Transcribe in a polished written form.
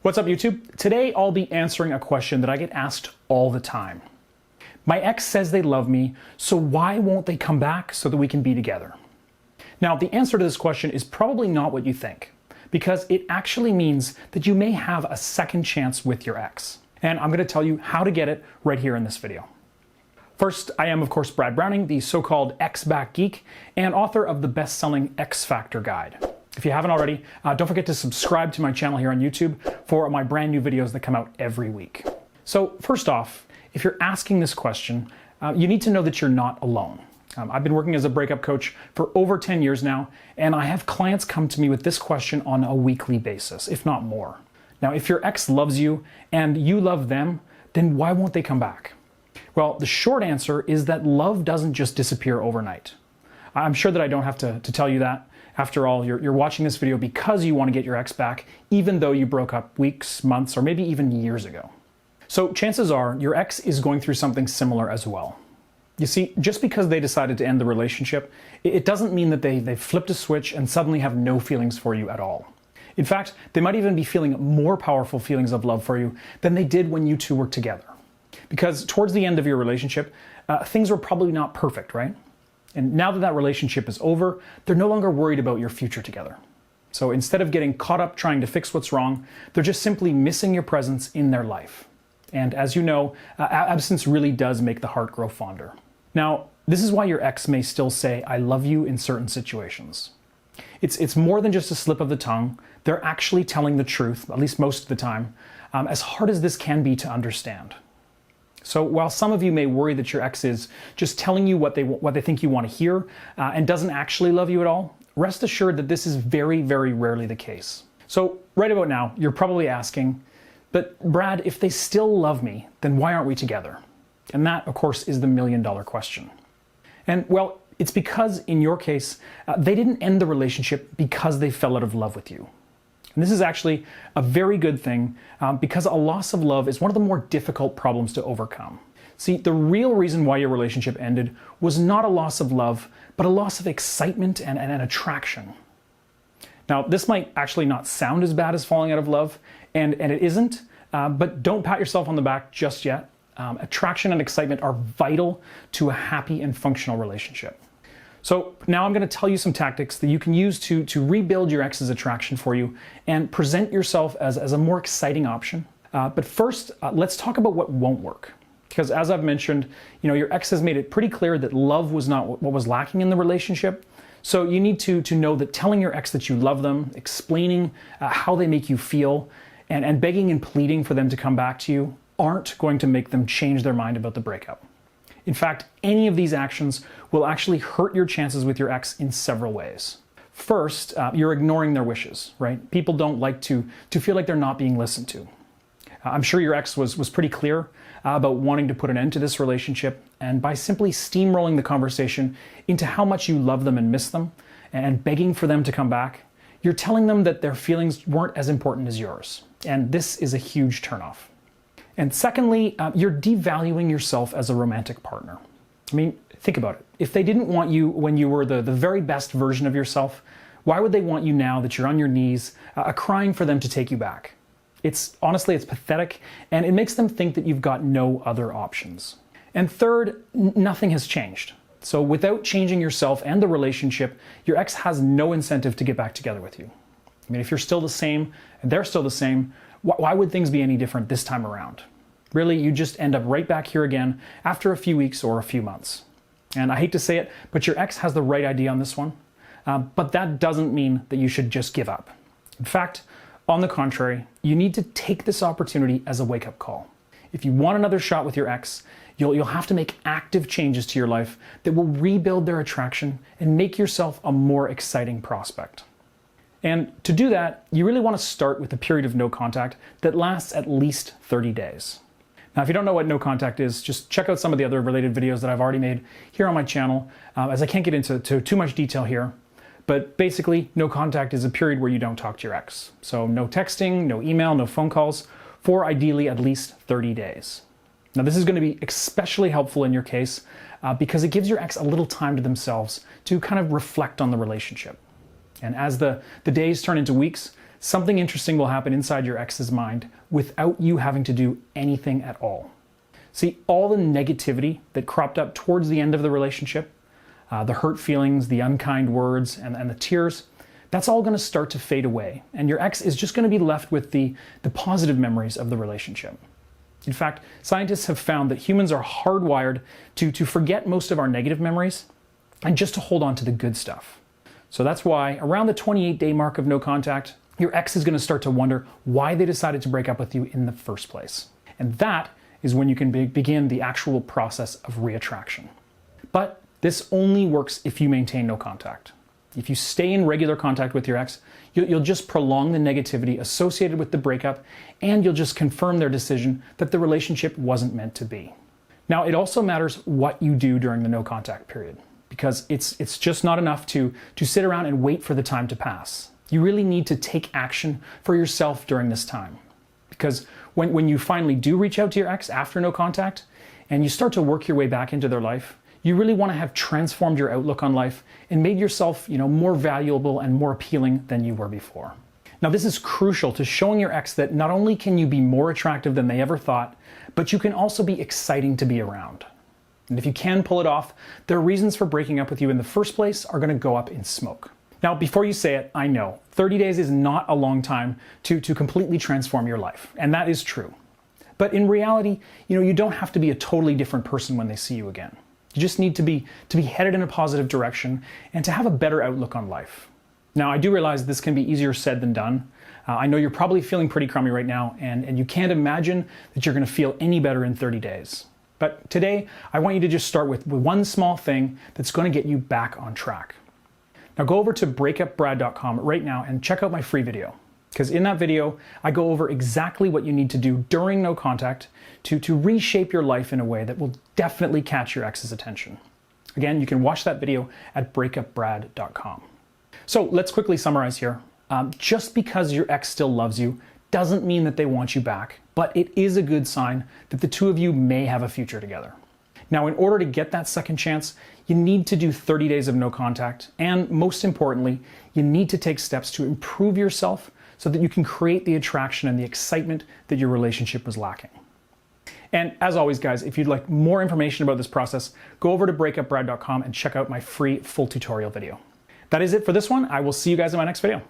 What's up, YouTube? Today I'll be answering a question that I get asked all the time. My ex says they love me, so why won't they come back so that we can be together? Now, the answer to this question is probably not what you think, because it actually means that you may have a second chance with your ex. And I'm going to tell you how to get it right here in this video. First, I am, of course, Brad Browning, the so-called ex-back geek and author of the best-selling X Factor Guide. If you haven't already, don't forget to subscribe to my channel here on YouTube for my brand new videos that come out every week. So first off, if you're asking this question, you need to know that you're not alone. I've been working as a breakup coach for over 10 years now, and I have clients come to me with this question on a weekly basis, if not more. Now, if your ex loves you and you love them, then why won't they come back? Well, the short answer is that love doesn't just disappear overnight. I'm sure that I don't have to tell you that. After all, you're watching this video because you want to get your ex back, even though you broke up weeks, months, or maybe even years ago. So chances are your ex is going through something similar as well. You see, just because they decided to end the relationship, it doesn't mean that they flipped a switch and suddenly have no feelings for you at all. In fact, they might even be feeling more powerful feelings of love for you than they did when you two were together. Because towards the end of your relationship, things were probably not perfect, right? And now that that relationship is over, they're no longer worried about your future together. So instead of getting caught up trying to fix what's wrong, they're just simply missing your presence in their life. And as you know, absence really does make the heart grow fonder. Now, this is why your ex may still say, "I love you" in certain situations. It's more than just a slip of the tongue. They're actually telling the truth, at least most of the time, as hard as this can be to understand. So while some of you may worry that your ex is just telling you what they think you want to hear and doesn't actually love you at all, rest assured that this is very, very rarely the case. So right about now, you're probably asking, but Brad, if they still love me, then why aren't we together? And that, of course, is the million-dollar question. And well, it's because in your case, they didn't end the relationship because they fell out of love with you. And this is actually a very good thing because a loss of love is one of the more difficult problems to overcome. See, the real reason why your relationship ended was not a loss of love, but a loss of excitement and an attraction. Now, this might actually not sound as bad as falling out of love, and it isn't, but don't pat yourself on the back just yet. Attraction and excitement are vital to a happy and functional relationship. So now I'm going to tell you some tactics that you can use to rebuild your ex's attraction for you and present yourself as a more exciting option. But first, let's talk about what won't work. Because as I've mentioned, your ex has made it pretty clear that love was not what was lacking in the relationship. So you need to know that telling your ex that you love them, explaining how they make you feel, and begging and pleading for them to come back to you aren't going to make them change their mind about the breakup. In fact, any of these actions will actually hurt your chances with your ex in several ways. First, you're ignoring their wishes, right? People don't like to feel like they're not being listened to. I'm sure your ex was pretty clear about wanting to put an end to this relationship, and by simply steamrolling the conversation into how much you love them and miss them, and begging for them to come back, you're telling them that their feelings weren't as important as yours. And this is a huge turnoff. And secondly, you're devaluing yourself as a romantic partner. I mean, think about it. If they didn't want you when you were the very best version of yourself, why would they want you now that you're on your knees, crying for them to take you back? Honestly, it's pathetic, and it makes them think that you've got no other options. And third, nothing has changed. So without changing yourself and the relationship, your ex has no incentive to get back together with you. I mean, if you're still the same and they're still the same, why would things be any different this time around? Really, you just end up right back here again after a few weeks or a few months. And I hate to say it, but your ex has the right idea on this one. But that doesn't mean that you should just give up. In fact, on the contrary, you need to take this opportunity as a wake-up call. If you want another shot with your ex, you'll have to make active changes to your life that will rebuild their attraction and make yourself a more exciting prospect. And to do that, you really want to start with a period of no contact that lasts at least 30 days. Now, if you don't know what no contact is, just check out some of the other related videos that I've already made here on my channel, as I can't get into too much detail here. But basically, no contact is a period where you don't talk to your ex. So no texting, no email, no phone calls, for ideally at least 30 days. Now, this is going to be especially helpful in your case because it gives your ex a little time to themselves to kind of reflect on the relationship. And as the days turn into weeks, something interesting will happen inside your ex's mind without you having to do anything at all. See, all the negativity that cropped up towards the end of the relationship, the hurt feelings, the unkind words, and the tears, that's all going to start to fade away. And your ex is just going to be left with the positive memories of the relationship. In fact, scientists have found that humans are hardwired to forget most of our negative memories and just to hold on to the good stuff. So that's why around the 28-day mark of no contact, your ex is going to start to wonder why they decided to break up with you in the first place. And that is when you can begin the actual process of reattraction. But this only works if you maintain no contact. If you stay in regular contact with your ex, you'll just prolong the negativity associated with the breakup, and you'll just confirm their decision that the relationship wasn't meant to be. Now, it also matters what you do during the no contact period, because it's just not enough to sit around and wait for the time to pass. You really need to take action for yourself during this time. Because when you finally do reach out to your ex after no contact, and you start to work your way back into their life, you really want to have transformed your outlook on life and made yourself, more valuable and more appealing than you were before. Now, this is crucial to showing your ex that not only can you be more attractive than they ever thought, but you can also be exciting to be around. And if you can pull it off, their reasons for breaking up with you in the first place are going to go up in smoke. Now, before you say it, I know 30 days is not a long time to completely transform your life, and that is true. But in reality, you don't have to be a totally different person when they see you again. You just need to be headed in a positive direction and to have a better outlook on life. Now, I do realize this can be easier said than done. I know you're probably feeling pretty crummy right now, and you can't imagine that you're going to feel any better in 30 days. But today, I want you to just start with one small thing that's going to get you back on track. Now, go over to breakupbrad.com right now and check out my free video. Because in that video, I go over exactly what you need to do during no contact to reshape your life in a way that will definitely catch your ex's attention. Again, you can watch that video at breakupbrad.com. So let's quickly summarize here. Just because your ex still loves you doesn't mean that they want you back, but it is a good sign that the two of you may have a future together. Now, in order to get that second chance, you need to do 30 days of no contact, and most importantly, you need to take steps to improve yourself so that you can create the attraction and the excitement that your relationship was lacking. And as always, guys, if you'd like more information about this process, go over to breakupbrad.com and check out my free full tutorial video. That is it for this one. I will see you guys in my next video.